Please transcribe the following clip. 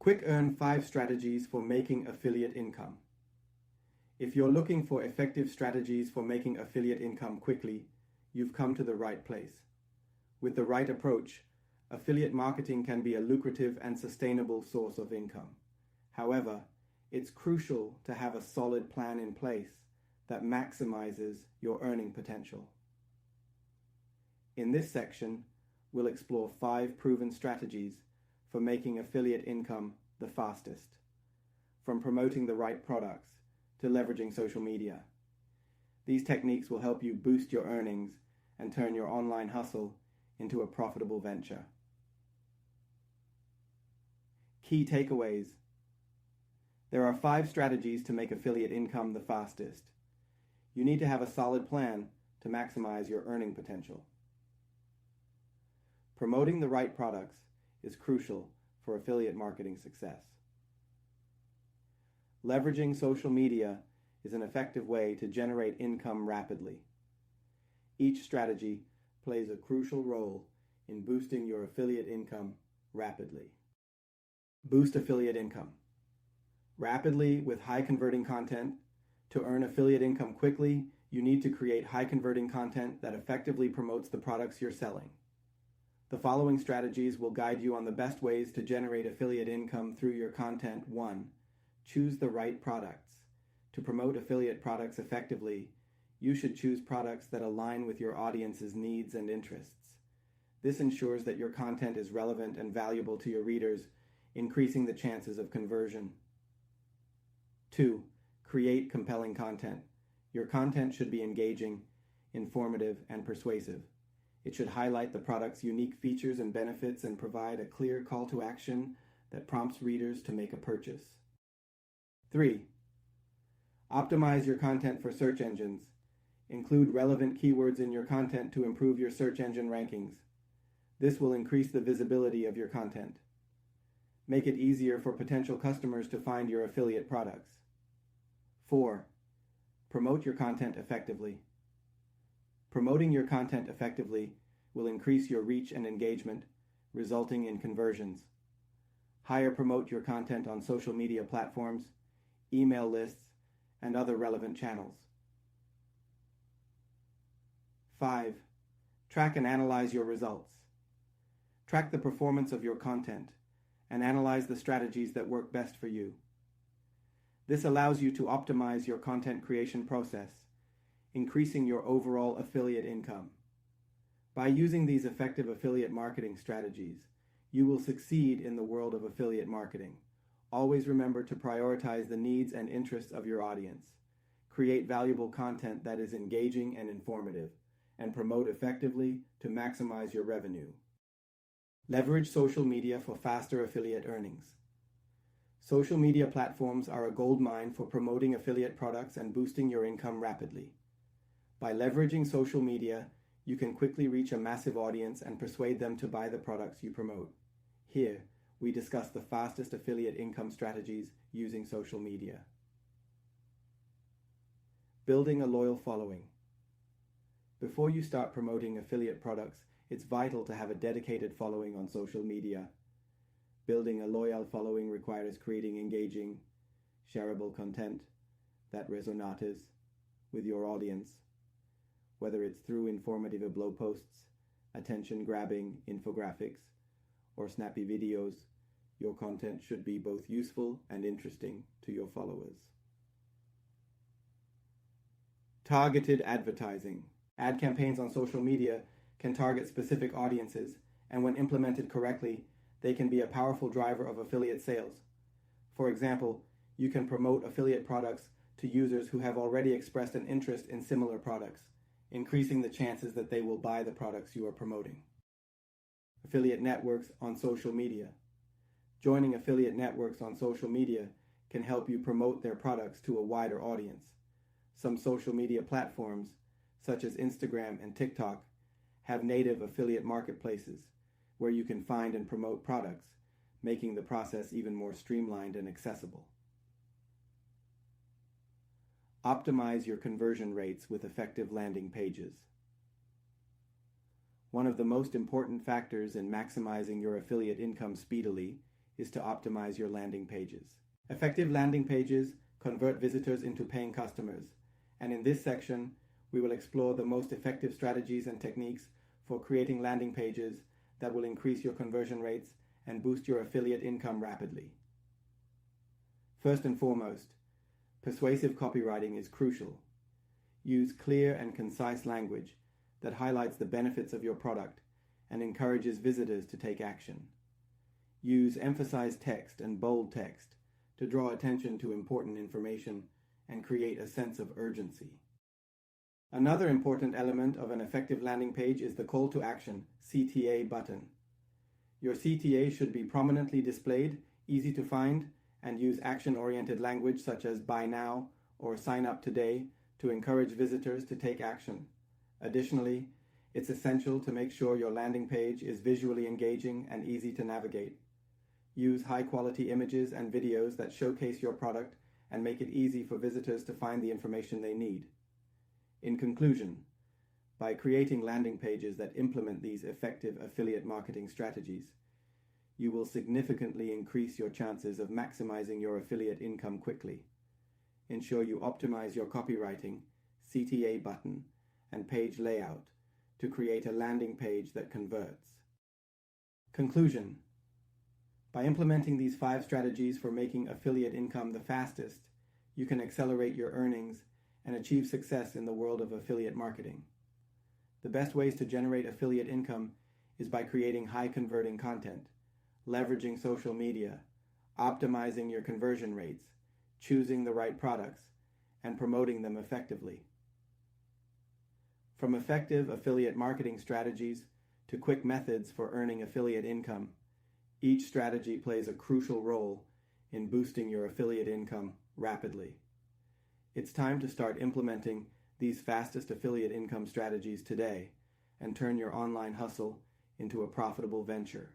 Quick Earn 5 Strategies for Making Affiliate Income. If you're looking for effective strategies for making affiliate income quickly, you've come to the right place. With the right approach, affiliate marketing can be a lucrative and sustainable source of income. However, it's crucial to have a solid plan in place that maximizes your earning potential. In this section, we'll explore 5 proven strategies for making affiliate income the fastest, from promoting the right products to leveraging social media. These techniques will help you boost your earnings and turn your online hustle into a profitable venture. Key takeaways. There are 5 strategies to make affiliate income the fastest. You need to have a solid plan to maximize your earning potential. Promoting the right products is crucial for affiliate marketing success. Leveraging social media is an effective way to generate income rapidly. Each strategy plays a crucial role in boosting your affiliate income rapidly. Boost affiliate income. Rapidly with high converting content. To earn affiliate income quickly, you need to create high converting content that effectively promotes the products you're selling. The following strategies will guide you on the best ways to generate affiliate income through your content. 1. Choose the right products. To promote affiliate products effectively, you should choose products that align with your audience's needs and interests. This ensures that your content is relevant and valuable to your readers, increasing the chances of conversion. 2. Create compelling content. Your content should be engaging, informative, and persuasive. It should highlight the product's unique features and benefits and provide a clear call to action that prompts readers to make a purchase. 3. Optimize your content for search engines. Include relevant keywords in your content to improve your search engine rankings. This will increase the visibility of your content. Make it easier for potential customers to find your affiliate products. 4. Promote your content effectively. Promoting your content effectively will increase your reach and engagement, resulting in conversions. Promote your content on social media platforms, email lists, and other relevant channels. 5. Track and analyze your results. Track the performance of your content and analyze the strategies that work best for you. This allows you to optimize your content creation process, increasing your overall affiliate income. By using these effective affiliate marketing strategies, you will succeed in the world of affiliate marketing. Always remember to prioritize the needs and interests of your audience. Create valuable content that is engaging and informative, and promote effectively to maximize your revenue. Leverage social media for faster affiliate earnings. Social media platforms are a goldmine for promoting affiliate products and boosting your income rapidly. By leveraging social media, you can quickly reach a massive audience and persuade them to buy the products you promote. Here, we discuss the fastest affiliate income strategies using social media. Building a loyal following. Before you start promoting affiliate products, it's vital to have a dedicated following on social media. Building a loyal following requires creating engaging, shareable content that resonates with your audience. Whether it's through informative blog posts, attention-grabbing infographics, or snappy videos, your content should be both useful and interesting to your followers. Targeted advertising. Ad campaigns on social media can target specific audiences, and when implemented correctly, they can be a powerful driver of affiliate sales. For example, you can promote affiliate products to users who have already expressed an interest in similar products, increasing the chances that they will buy the products you are promoting. Affiliate networks on social media. Joining affiliate networks on social media can help you promote their products to a wider audience. Some social media platforms, such as Instagram and TikTok, have native affiliate marketplaces where you can find and promote products, making the process even more streamlined and accessible. Optimize your conversion rates with effective landing pages. One of the most important factors in maximizing your affiliate income speedily is to optimize your landing pages. Effective landing pages convert visitors into paying customers, and in this section, we will explore the most effective strategies and techniques for creating landing pages that will increase your conversion rates and boost your affiliate income rapidly. First and foremost, persuasive copywriting is crucial. Use clear and concise language that highlights the benefits of your product and encourages visitors to take action. Use emphasized text and bold text to draw attention to important information and create a sense of urgency. Another important element of an effective landing page is the call to action, CTA button. Your CTA should be prominently displayed, easy to find, and use action-oriented language such as buy now or sign up today to encourage visitors to take action. Additionally, it's essential to make sure your landing page is visually engaging and easy to navigate. Use high-quality images and videos that showcase your product and make it easy for visitors to find the information they need. In conclusion, by creating landing pages that implement these effective affiliate marketing strategies, you will significantly increase your chances of maximizing your affiliate income quickly. Ensure you optimize your copywriting, CTA button, and page layout to create a landing page that converts. Conclusion: by implementing these 5 strategies for making affiliate income the fastest, you can accelerate your earnings and achieve success in the world of affiliate marketing. The best ways to generate affiliate income is by creating high-converting content, leveraging social media, optimizing your conversion rates, choosing the right products, and promoting them effectively. From effective affiliate marketing strategies to quick methods for earning affiliate income, each strategy plays a crucial role in boosting your affiliate income rapidly. It's time to start implementing these fastest affiliate income strategies today and turn your online hustle into a profitable venture.